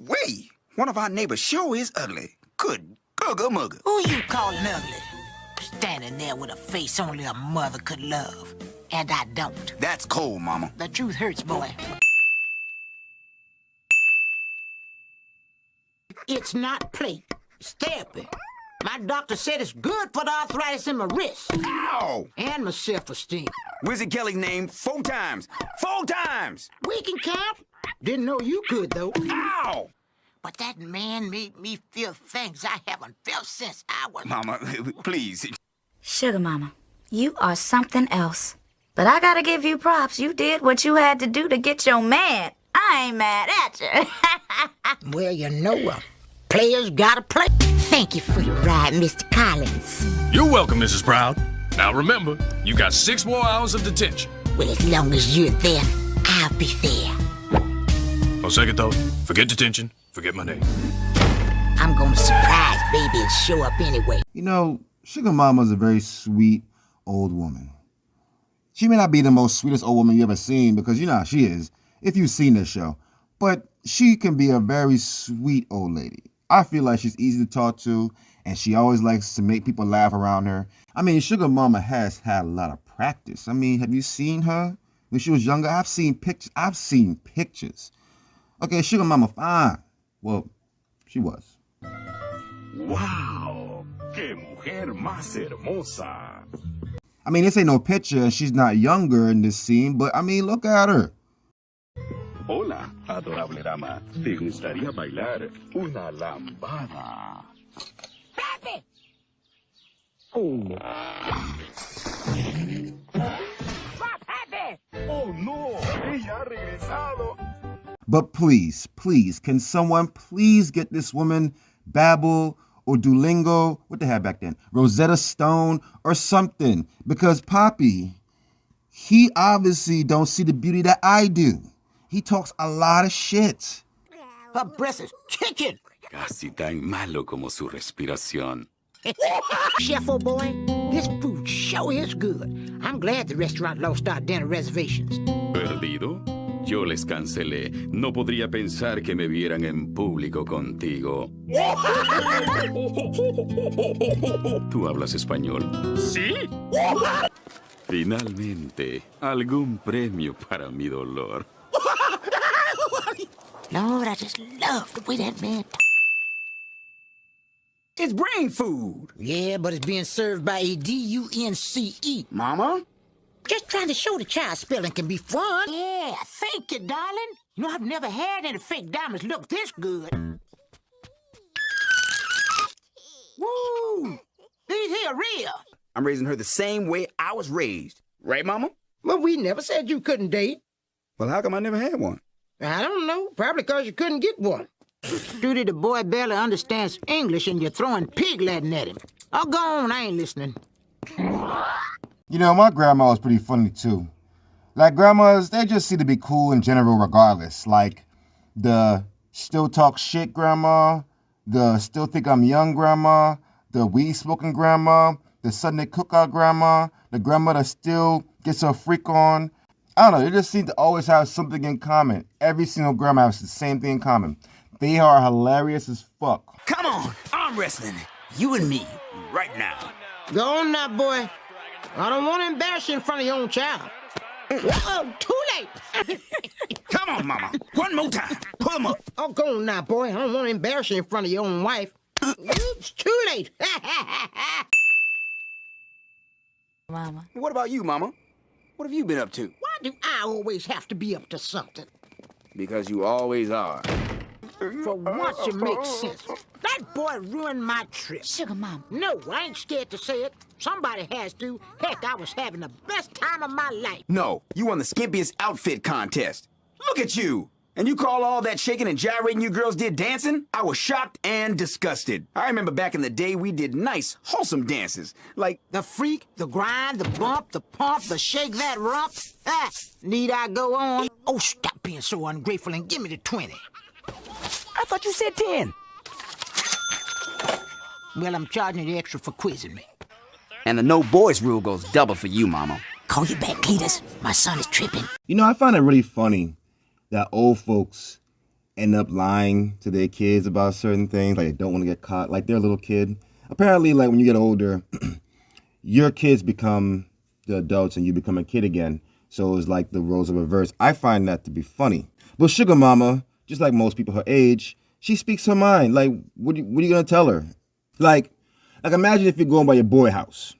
way. One of our neighbors sure is ugly. Good mugger. Who you calling ugly? Standing there with a face only a mother could love. And I don't. That's cold, Mama. The truth hurts, boy. It's not plate. It's therapy. My doctor said it's good for the arthritis in my wrist. Ow! And my self-esteem. Wizard Kelly named 4 times. 4 times! We can count. Didn't know you could, though. Ow! But that man made me feel things I haven't felt since I was... Mama, please. Sugar Mama, you are something else. But I gotta give you props. You did what you had to do to get your man. I ain't mad at you. Well, you know, players gotta play. Thank you for the ride, Mr. Collins. You're welcome, Mrs. Proud. Now remember, you got 6 more hours of detention. Well, as long as you're there, I'll be there. On second thought, forget detention, forget my name. I'm gonna surprise baby and show up anyway. You know, Sugar Mama's a very sweet old woman. She may not be the most sweetest old woman you ever seen, because you know how she is, if you've seen this show. But she can be a very sweet old lady. I feel like she's easy to talk to, and she always likes to make people laugh around her. I mean, Sugar Mama has had a lot of practice. I mean, have you seen her when she was younger? I've seen pictures. Okay, Sugar Mama, fine. Well, she was. Wow, qué mujer más hermosa. I mean, this ain't no picture, and she's not younger in this scene, but I mean, look at her. Hola, adorable dama. ¿Te gustaría bailar una lambada? Papi! Oh. Papi! Oh no, ella ha regresado. But please, can someone please get this woman Babbel or Duolingo, what they had back then, Rosetta Stone or something? Because Poppy, he obviously don't see the beauty that I do. He talks a lot of shit. Her breast is kicking. Casi tan malo como su respiración. Chef, old boy, this food sure is good. I'm glad the restaurant lost our dinner reservations. ¿Perdido? Yo les cancelé. No podría pensar que me vieran en público contigo. ¿Tú hablas español? ¿Sí? Finalmente, algún premio para mi dolor. Lord, I just love the way that man... It's brain food. Yeah, but it's being served by a D-U-N-C-E. Mama? Just trying to show the child spelling can be fun. Yeah, thank you, darling. You know, I've never had any fake diamonds look this good. Woo! These here are real. I'm raising her the same way I was raised. Right, Mama? But we never said you couldn't date. Well, how come I never had one? I don't know. Probably because you couldn't get one. Duty, the boy barely understands English and you're throwing pig Latin at him. Oh, go on, I ain't listening. You know, my grandma was pretty funny too. Like, grandmas, they just seem to be cool in general regardless. Like, the still talk shit grandma, the still think I'm young grandma, the weed smoking grandma, the Sunday cookout grandma, the grandma that still gets her freak on. I don't know, they just seem to always have something in common. Every single grandma has the same thing in common. They are hilarious as fuck. Come on, arm wrestling. You and me, right now. Go on now, boy. I don't want to embarrass you in front of your own child. Whoa, too late. Come on, Mama. One more time. Pull him up. Oh, go on now, boy. I don't want to embarrass you in front of your own wife. It's too late. Mama. What about you, Mama? What have you been up to? Why do I always have to be up to something? Because you always are. For once it makes sense. That boy ruined my trip. Sugar Mama. No, I ain't scared to say it. Somebody has to. Heck, I was having the best time of my life. No, you won the skimpiest outfit contest. Look at you. And you call all that shaking and gyrating you girls did dancing? I was shocked and disgusted. I remember back in the day we did nice, wholesome dances. Like The freak, the grind, the bump, the pump, the shake that rump. Ah, need I go on? Oh, stop being so ungrateful and give me the 20. I thought you said 10. Well, I'm charging you extra for quizzing me. And the no boys rule goes double for you, Mama. Call you back, Cletus. My son is tripping. You know, I find it really funny that old folks end up lying to their kids about certain things, like they don't want to get caught, like they're a little kid. Apparently, like when you get older, your kids become the adults and you become a kid again. So it's like the roles are reversed. I find that to be funny. But Sugar Mama, just like most people her age, she speaks her mind. Like, what are you gonna tell her? Like imagine if you're going by your boy house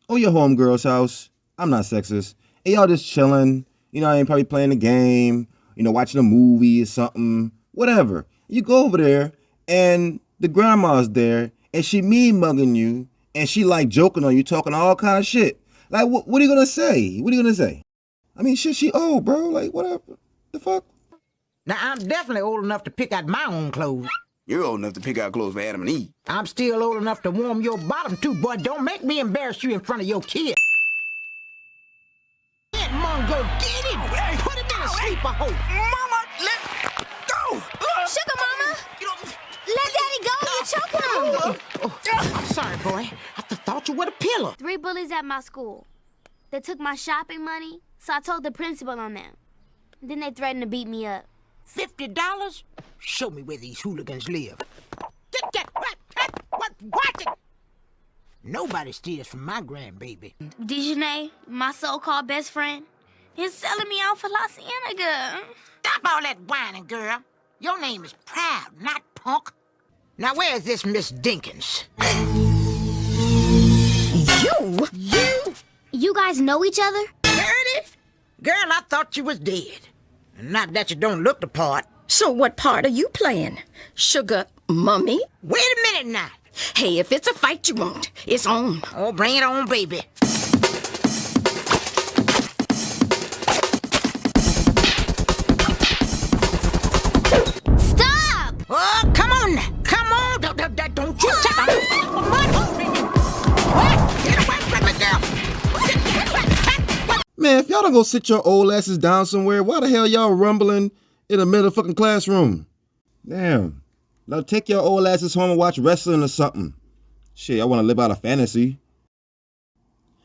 or your homegirl's house. I'm not sexist. And y'all just chilling, you know, probably playing a game, you know, watching a movie or something, whatever. You go over there and the grandma's there and she mean mugging you and she like joking on you, talking all kind of shit. Like, what are you gonna say? What are you gonna say? I mean, shit, she old, bro. Like, whatever. The fuck? Now, I'm definitely old enough to pick out my own clothes. You're old enough to pick out clothes for Adam and Eve. I'm still old enough to warm your bottom too, boy. Don't make me embarrass you in front of your kid. Get Mongo, get him! Put him in a sleeper hole. Mama, let go! Sugar Mama! Let Daddy go! You're choking him! I'm sorry, boy. I thought you were a pillow. 3 bullies at my school. They took my shopping money, so I told the principal on them. Then they threatened to beat me up. $50? Show me where these hooligans live. Get what? Nobody steals from my grandbaby. Dejanay, my so-called best friend, is selling me out for La Cienega. Stop all that whining, girl. Your name is Proud, not Punk. Now, where's this Miss Dinkins? You? You guys know each other? Meredith? Girl, I thought you was dead. Not that you don't look the part. So what part are you playing? Sugar Mummy? Wait a minute now. Hey, if it's a fight you want, it's on. Oh, bring it on, baby. Stop! Oh, come on now. Come on. Don't you tell me. Get away from me, girl. Man, if y'all don't go sit your old asses down somewhere, why the hell y'all rumbling in the middle of the fucking classroom? Damn. Now take your old asses home and watch wrestling or something. Shit, I want to live out a fantasy.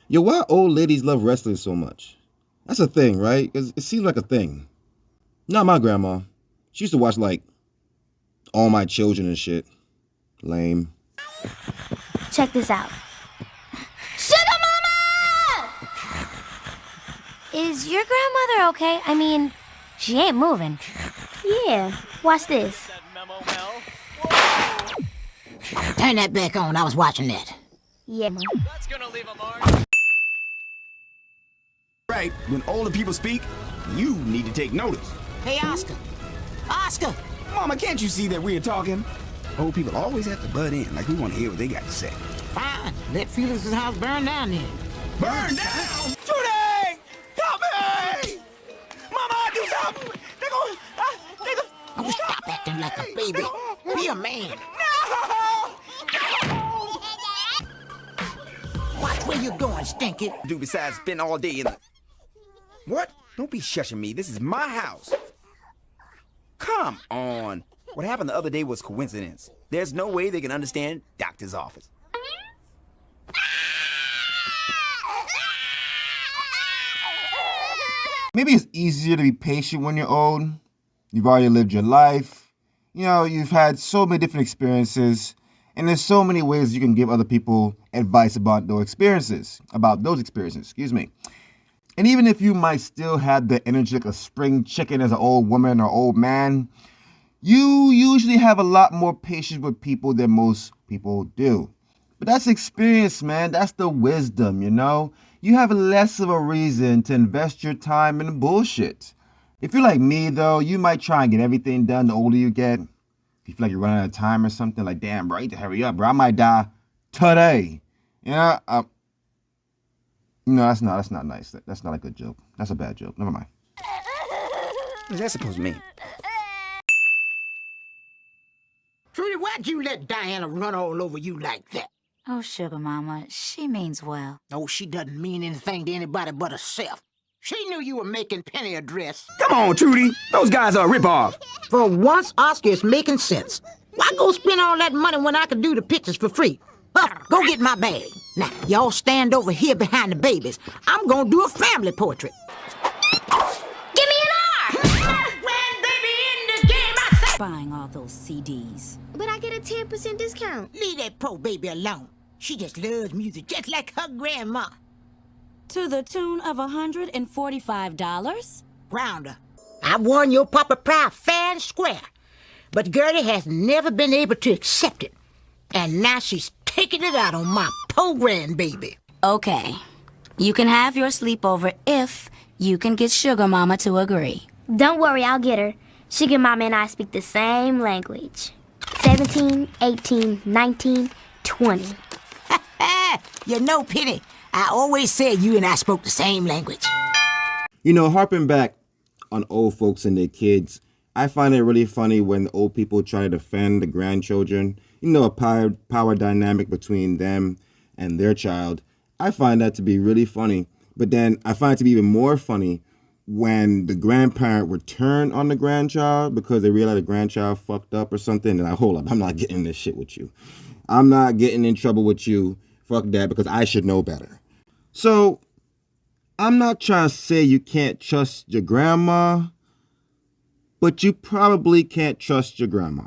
Yo, why old ladies love wrestling so much? That's a thing, right? It seems like a thing. Not my grandma. She used to watch, like, All My Children and shit. Lame. Check this out. Sugar Mama! Is your grandmother okay? I mean, she ain't moving. Yeah, watch this. Turn that back on. I was watching that. Yeah. That's gonna leave a mark. Right, when older people speak, you need to take notice. Hey, Oscar. Oscar! Mama, can't you see that we're talking? Old people always have to butt in, like we want to hear what they got to say. Fine. Let Felix's house burn down then. Burn down! Judy! Help me! Mama, do something! They gonna... Oh, stop acting like a baby. Be a man. No! Watch where you're going, Stinky. Do besides spend all day in the... What? Don't be shushing me. This is my house. Come on. What happened the other day was coincidence. There's no way they can understand doctor's office. Maybe it's easier to be patient when you're old. You've already lived your life. You know, you've had so many different experiences. And there's so many ways you can give other people advice about those experiences. And even if you might still have the energy like a spring chicken as an old woman or old man, you usually have a lot more patience with people than most people do. But that's experience, man. That's the wisdom, you know? You have less of a reason to invest your time in bullshit. If you're like me, though, you might try and get everything done the older you get. If you feel like you're running out of time or something, like, damn, bro, I need to hurry up, bro. I might die today. You know? No, that's not nice. That's not a good joke. That's a bad joke. Never mind. What's that supposed to mean? Trudy, why'd you let Diana run all over you like that? Oh, Sugar Mama, she means well. Oh, she doesn't mean anything to anybody but herself. She knew you were making Penny a dress. Come on, Trudy. Those guys are a ripoff. For once, Oscar is making sense. Why go spend all that money when I can do the pictures for free? Huff, go get my bag. Now, y'all stand over here behind the babies. I'm gonna do a family portrait. Give me an R! Grandbaby in the game, I buying all those CDs? But I get a 10% discount. Leave that poor baby alone. She just loves music just like her grandma. To the tune of $145? Rounder, I won your Papa Proud fair and square. But Gertie has never been able to accept it. And now she's taking it out on my poor grandbaby. Okay. You can have your sleepover if you can get Sugar Mama to agree. Don't worry, I'll get her. Sugar Mama and I speak the same language. 17, 18, 19, 20. You know, Penny, I always said you and I spoke the same language. You know, harping back on old folks and their kids, I find it really funny when old people try to defend the grandchildren. You know, a power dynamic between them and their child. I find that to be really funny. But then I find it to be even more funny when the grandparent would turn on the grandchild because they realize the grandchild fucked up or something. And hold up, I'm not getting in this shit with you. I'm not getting in trouble with you. Fuck that, because I should know better. So, I'm not trying to say you can't trust your grandma, but you probably can't trust your grandma.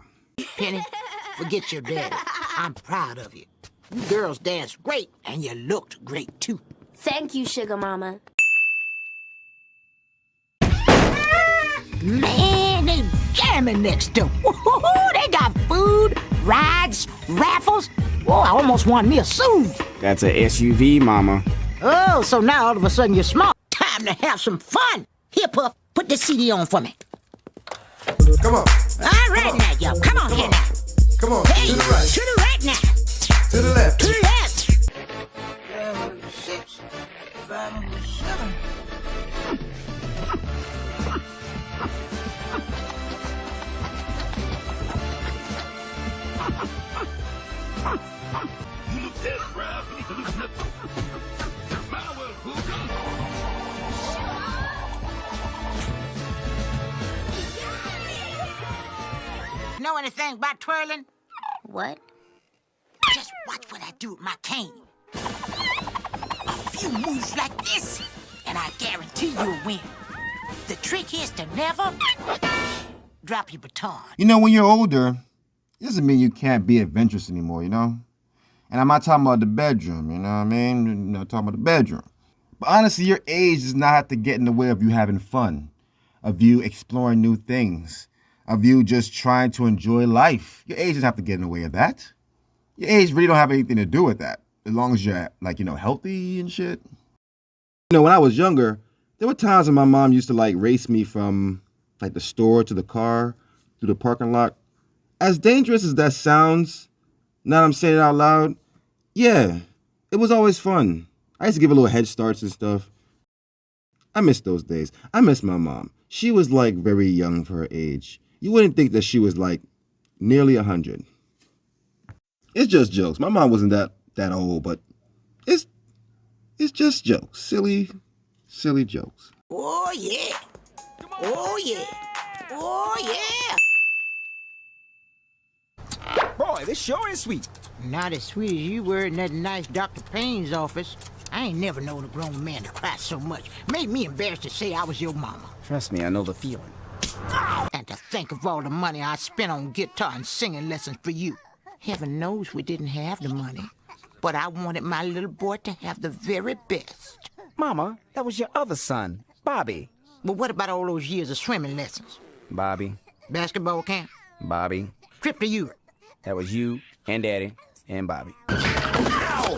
Penny, forget your daddy. I'm proud of you. You girls danced great, and you looked great, too. Thank you, Sugar Mama. Man, they jamming next door. Woo-hoo-hoo, they got food, rides, raffles. Whoa, I almost won me a suit. That's a SUV, Mama. Oh, so now all of a sudden you're smart. Time to have some fun. Here, Puff, put the CD on for me. Come on. All right now, y'all. Come on here now. Come on. Hey, to the right. to the right now. To the left. To the left. 6, 5, 7. You look dead, Brad. You need to loosen up. Smile well, Suga. Know anything about twirling? What? Just watch what I do with my cane. A few moves like this, and I guarantee you'll win. The trick is to never drop your baton. You know, when you're older, it doesn't mean you can't be adventurous anymore, you know? And I'm not talking about the bedroom, you know what I mean? I'm not talking about the bedroom. But honestly, your age does not have to get in the way of you having fun, of you exploring new things, of you just trying to enjoy life. Your age doesn't have to get in the way of that. Your age really don't have anything to do with that, as long as you're, like, you know, healthy and shit. You know, when I was younger, there were times when my mom used to, like, race me from, like, the store to the car, through the parking lot. As dangerous as that sounds, now that I'm saying it out loud, yeah, it was always fun. I used to give her little head starts and stuff. I miss those days. I miss my mom. She was, like, very young for her age. You wouldn't think that she was, like, nearly 100. It's just jokes. My mom wasn't that old, but it's just jokes. Silly jokes. Oh, yeah. Oh, yeah. Oh, yeah. Boy, this sure is sweet. Not as sweet as you were in that nice Dr. Payne's office. I ain't never known a grown man to cry so much. Made me embarrassed to say I was your mama. Trust me, I know the feeling. And to think of all the money I spent on guitar and singing lessons for you. Heaven knows we didn't have the money. But I wanted my little boy to have the very best. Mama, that was your other son, Bobby. But what about all those years of swimming lessons? Bobby. Basketball camp? Bobby. Trip to Europe? That was you and Daddy and Bobby. Ow!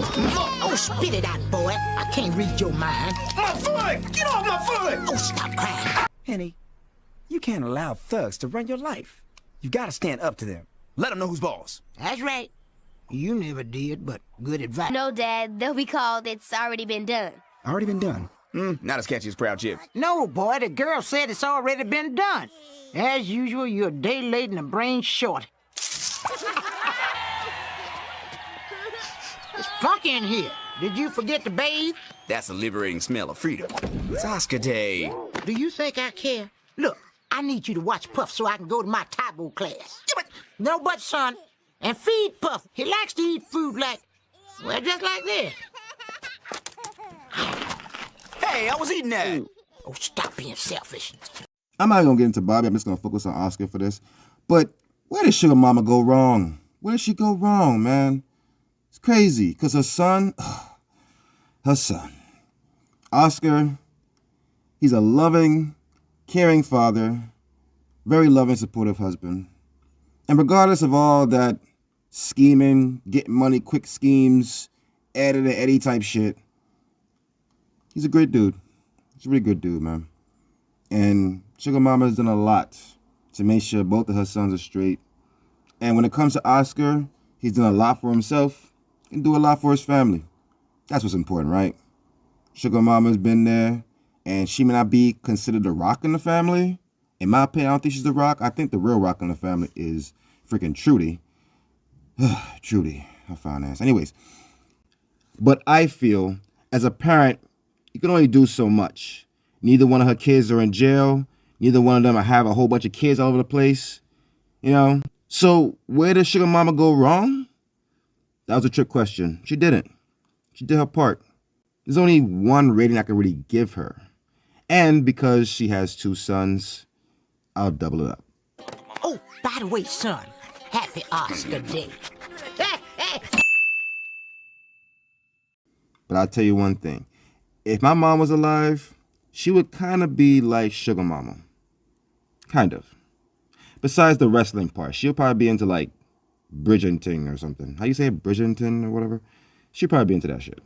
Oh, spit it out, boy. I can't read your mind. My foot! Get off my foot! Oh, stop crying. Penny, you can't allow thugs to run your life. You gotta stand up to them. Let them know who's boss. That's right. You never did, but good advice. No, Dad, they'll be called It's Already Been Done. Already been done. Not as catchy as Proud Chip. No, boy, the girl said it's already been done. As usual, you're a day late and a brain short. It's funky in here. Did you forget to bathe? That's a liberating smell of freedom. It's Oscar Day. Do you think I care? Look, I need you to watch Puff so I can go to my Taibo class. Yeah, but... No, but, son, and feed Puff. He likes to eat food like, well, just like this. Hey, I was eating that. Oh, stop being selfish. I'm not going to get into Bobby. I'm just going to focus on Oscar for this. But where did Sugar Mama go wrong? Where did she go wrong, man? It's crazy, because her son, Oscar, he's a loving, caring father, very loving, supportive husband. And regardless of all that scheming, getting money quick schemes, Eddie to Eddie type shit, he's a great dude. He's a really good dude, man. And Sugar Mama has done a lot to make sure both of her sons are straight. And when it comes to Oscar, he's done a lot for himself and do a lot for his family. That's what's important, right? Sugar Mama's been there, and she may not be considered the rock in the family. In my opinion, I don't think she's the rock. I think the real rock in the family is freaking Trudy. Trudy, her fine ass. Anyways, but I feel, as a parent, you can only do so much. Neither one of her kids are in jail. Neither one of them have a whole bunch of kids all over the place. You know? So where did Sugar Mama go wrong? That was a trick question. She didn't. She did her part. There's only one rating I can really give her. And because she has two sons, I'll double it up. Oh, by the way, son, happy Oscar Day. But I'll tell you one thing. If my mom was alive, she would kind of be like Sugar Mama. Kind of. Besides the wrestling part, she'll probably be into like Bridgerton or something. How you say it? Bridgerton or whatever? She'll probably be into that shit.